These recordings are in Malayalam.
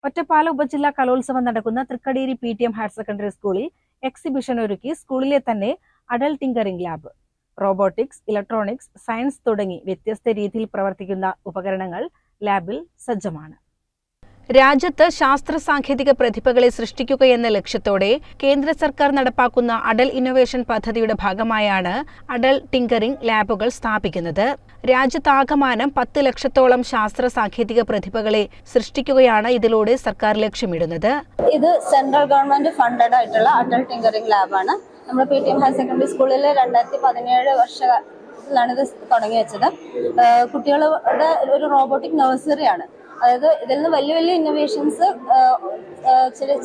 ഒറ്റപ്പാല ഉപജില്ലാ കലോത്സവം നടക്കുന്ന തൃക്കടീരി PTM ഹയർ സെക്കൻഡറി സ്കൂളിൽ എക്സിബിഷൻ ഒരുക്കി സ്കൂളിലെ തന്നെ adult tinkering lab. Robotics, electronics, science തുടങ്ങി വ്യത്യസ്ത രീതിയിൽ പ്രവർത്തിക്കുന്ന ഉപകരണങ്ങൾ ലാബിൽ സജ്ജമാണ്. രാജ്യത്ത് ശാസ്ത്ര സാങ്കേതിക പ്രതിഭകളെ സൃഷ്ടിക്കുകയെന്ന ലക്ഷ്യത്തോടെ കേന്ദ്ര സർക്കാർ നടപ്പാക്കുന്ന അടൽ ഇന്നൊവേഷൻ പദ്ധതിയുടെ ഭാഗമായാണ് അടൽ ടിങ്കറിംഗ് ലാബുകൾ സ്ഥാപിക്കുന്നത്. രാജ്യത്താകമാനം 10 ലക്ഷത്തോളം ശാസ്ത്ര സാങ്കേതിക പ്രതിഭകളെ സൃഷ്ടിക്കുകയാണ് ഇതിലൂടെ സർക്കാർ ലക്ഷ്യമിടുന്നത്. ഇത് സെൻട്രൽ ഗവൺമെന്റ് ഫണ്ടഡ് ആയിട്ടുള്ള അടൽ ടിങ്കറിംഗ് ലാബാണ്. നമ്മുടെ PTM ഹയർ സെക്കൻഡറി സ്കൂളിൽ 2017 വർഷത്തിലാണ് ഇത് തുടങ്ങി വെച്ചത്. കുട്ടികളുടെ ഒരു റോബോട്ടിക് നഴ്സറിയാണ്. അതായത് ഇതിൽ നിന്ന് വലിയ വലിയ ഇന്നോവേഷൻസ്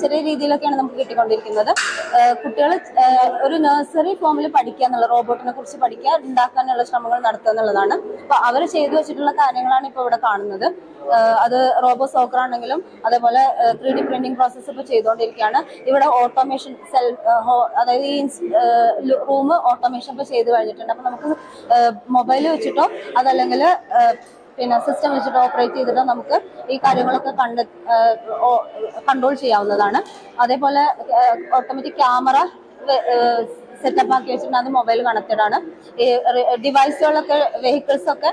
ചെറിയ രീതിയിലൊക്കെയാണ് നമുക്ക് കിട്ടിക്കൊണ്ടിരിക്കുന്നത്. കുട്ടികൾ ഒരു നഴ്സറി ഫോമിൽ പഠിക്കുക എന്നുള്ള, റോബോട്ടിനെ കുറിച്ച് പഠിക്കുക, ഉണ്ടാക്കാനുള്ള ശ്രമങ്ങൾ നടത്തുക എന്നുള്ളതാണ്. അപ്പോൾ അവർ ചെയ്തു വെച്ചിട്ടുള്ള കാര്യങ്ങളാണ് ഇപ്പോൾ ഇവിടെ കാണുന്നത്. അത് റോബോ സോക്കർ ആണെങ്കിലും അതേപോലെ 3D പ്രിന്റിംഗ് പ്രോസസ്സ് ഇപ്പോൾ ചെയ്തുകൊണ്ടിരിക്കുകയാണ്. ഇവിടെ ഓട്ടോമേഷൻ അതായത് ഈ റൂം ഓട്ടോമേഷൻ ഇപ്പോൾ ചെയ്ത് കഴിഞ്ഞിട്ടുണ്ട്. അപ്പോൾ നമുക്ക് മൊബൈൽ വെച്ചിട്ടോ അതല്ലെങ്കിൽ സിസ്റ്റം വെച്ചിട്ട് ഓപ്പറേറ്റ് ചെയ്തിട്ട് നമുക്ക് ഈ കാര്യങ്ങളൊക്കെ കൺട്രോൾ ചെയ്യാവുന്നതാണ്. അതേപോലെ ഓട്ടോമാറ്റിക് ക്യാമറ സെറ്റപ്പ് ആക്കി വെച്ചിട്ടുണ്ട്. അത് മൊബൈൽ കണക്റ്റഡ് ആണ്. ഈ ഡിവൈസുകളൊക്കെ വെഹിക്കിൾസ് ഒക്കെ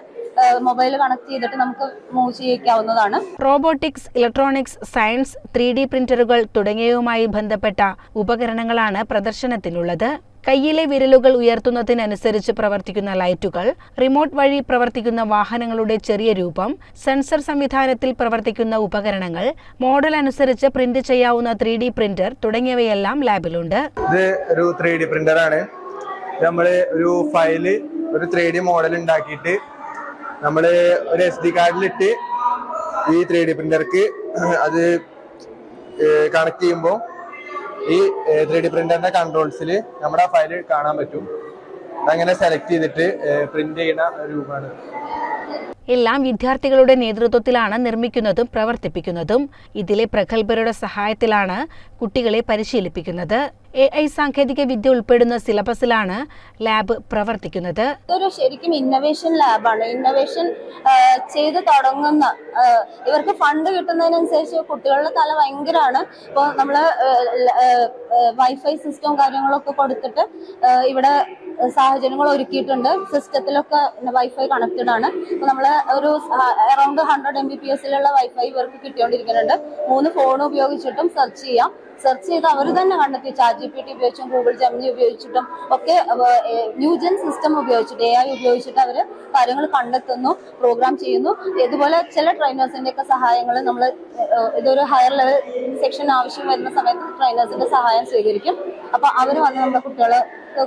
മൊബൈൽ കണക്ട് ചെയ്തിട്ട് നമുക്ക് മൂവ് ചെയ്യിക്കാവുന്നതാണ്. റോബോട്ടിക്സ്, ഇലക്ട്രോണിക്സ്, സയൻസ്, 3D പ്രിന്ററുകൾ തുടങ്ങിയവയുമായി ബന്ധപ്പെട്ട ഉപകരണങ്ങളാണ് പ്രദർശനത്തിലുള്ളത്. കയ്യിലെ വിരലുകൾ ഉയർത്തുന്നതിനനുസരിച്ച് പ്രവർത്തിക്കുന്ന ലൈറ്റുകൾ, റിമോട്ട് വഴി പ്രവർത്തിക്കുന്ന വാഹനങ്ങളുടെ ചെറിയ രൂപം, സെൻസർ സംവിധാനത്തിൽ പ്രവർത്തിക്കുന്ന ഉപകരണങ്ങൾ, മോഡൽ അനുസരിച്ച് പ്രിന്റ് ചെയ്യാവുന്ന 3D പ്രിന്റർ തുടങ്ങിയവയെല്ലാം ലാബിലുണ്ട്. ഇത് ഒരു 3D പ്രിന്റർ ആണ്. നമ്മൾ ഒരു ഫയല്, ഒരു 3D മോഡൽ ഉണ്ടാക്കിയിട്ട് നമ്മൾ ഒരു SD കാർഡിലിട്ട് ഈ 3D പ്രിന്റർക്ക് അത് കണക്ട് ചെയ്യുമ്പോൾ ഈ 3D പ്രിന്ററിന്റെ കൺട്രോൾസിൽ നമ്മുടെ ഫയൽ കാണാൻ പറ്റും. അങ്ങനെ സെലക്ട് ചെയ്തിട്ട് പ്രിന്റ് ചെയ്യുന്ന രൂപമാണ്. എല്ലാം വിദ്യാർത്ഥികളുടെ നേതൃത്വത്തിലാണ് നിർമ്മിക്കുന്നതും പ്രവർത്തിപ്പിക്കുന്നതും. ഇതിലെ പ്രഗത്ഭരുടെ സഹായത്തിലാണ് കുട്ടികളെ പരിശീലിപ്പിക്കുന്നത്. AI സാങ്കേതിക വിദ്യ ഉൾപ്പെടുന്ന സിലബസിലാണ് ലാബ് പ്രവർത്തിക്കുന്നത്. ഇതൊരു ശരിക്കും ഇന്നോവേഷൻ ലാബാണ്. ഇന്നോവേഷൻ ചെയ്ത് തുടങ്ങുന്ന ഇവർക്ക് ഫണ്ട് കിട്ടുന്നതിനനുസരിച്ച് കുട്ടികളുടെ തല ഭയങ്കരമാണ്. ഇപ്പോൾ നമ്മൾ വൈഫൈ സിസ്റ്റവും കാര്യങ്ങളൊക്കെ കൊടുത്തിട്ട് ഇവിടെ സാഹചര്യങ്ങൾ ഒരുക്കിയിട്ടുണ്ട്. സിസ്റ്റത്തിലൊക്കെ വൈഫൈ കണക്റ്റഡ് ആണ്. അപ്പോൾ നമ്മൾ ഒരു അറൗണ്ട് 100 Mbps വൈഫൈ ഇവർക്ക് കിട്ടിക്കൊണ്ടിരിക്കുന്നുണ്ട്. 3 ഫോൺ ഉപയോഗിച്ചിട്ടും സെർച്ച് ചെയ്യാം. സെർച്ച് ചെയ്ത് അവർ തന്നെ കണ്ടെത്തി. ChatGPT ഉപയോഗിച്ചും Google Gemini ഉപയോഗിച്ചിട്ടും ഒക്കെ ന്യൂജൻ സിസ്റ്റം ഉപയോഗിച്ചിട്ട് AI ഉപയോഗിച്ചിട്ട് അവർ കാര്യങ്ങൾ കണ്ടെത്തുന്നു, പ്രോഗ്രാം ചെയ്യുന്നു. ഇതുപോലെ ചില ട്രെയിനേഴ്സിന്റെ ഒക്കെ സഹായങ്ങൾ നമ്മൾ ഇതൊരു ഹയർ ലെവൽ സെക്ഷൻ ആവശ്യം വരുന്ന സമയത്ത് ട്രെയിനേഴ്സിന്റെ സഹായം സ്വീകരിക്കും. അപ്പൊ അവർ വന്ന് നമ്മുടെ കുട്ടികളെ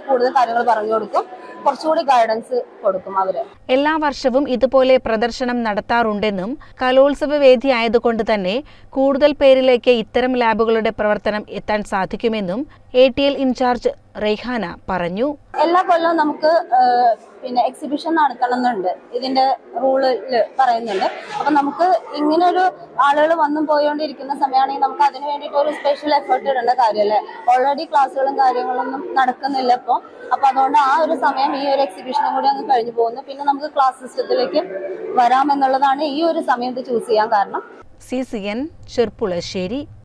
കൂടുതൽ കാര്യങ്ങൾ പറഞ്ഞു കൊടുക്കും, കുറച്ചുകൂടി ഗൈഡൻസ് കൊടുക്കും അവര്. എല്ലാ വർഷവും ഇതുപോലെ പ്രദർശനം നടത്താറുണ്ടെന്നും കലോത്സവ വേദി ആയതുകൊണ്ട് തന്നെ കൂടുതൽ പേരിലേക്ക് ഇത്തരം ലാബുകളുടെ പ്രവർത്തനം എത്താൻ സാധിക്കുമെന്നും ATL ഇൻചാർജ് റെയ്ഹാന പറഞ്ഞു. എല്ലാ കൊല്ലവും നമുക്ക് എക്സിബിഷൻ നടത്തണം എന്നുണ്ട്. ഇതിന്റെ റൂളിൽ പറയുന്നുണ്ട്. അപ്പൊ നമുക്ക് ഇങ്ങനെ ഒരു ആളുകൾ വന്നും പോയോണ്ടിരിക്കുന്ന സമയമാണെങ്കിൽ നമുക്ക് അതിന് വേണ്ടിയിട്ട് ഒരു സ്പെഷ്യൽ എഫേർട്ട് ഇടേണ്ട കാര്യമല്ലേ. ഓൾറെഡി ക്ലാസ്സുകളും കാര്യങ്ങളൊന്നും നടക്കുന്നില്ല ഇപ്പോൾ. അപ്പൊ അതുകൊണ്ട് ആ ഒരു സമയം ഈ ഒരു എക്സിബിഷനും കൂടി അങ്ങ് കഴിഞ്ഞു പോകുന്നു. പിന്നെ നമുക്ക് ക്ലാസ് സിസ്റ്റത്തിലേക്ക് വരാമെന്നുള്ളതാണ് ഈ ഒരു സമയത്ത് ചൂസ് ചെയ്യാൻ കാരണം. CCN ചെർപ്പുളശ്ശേരി.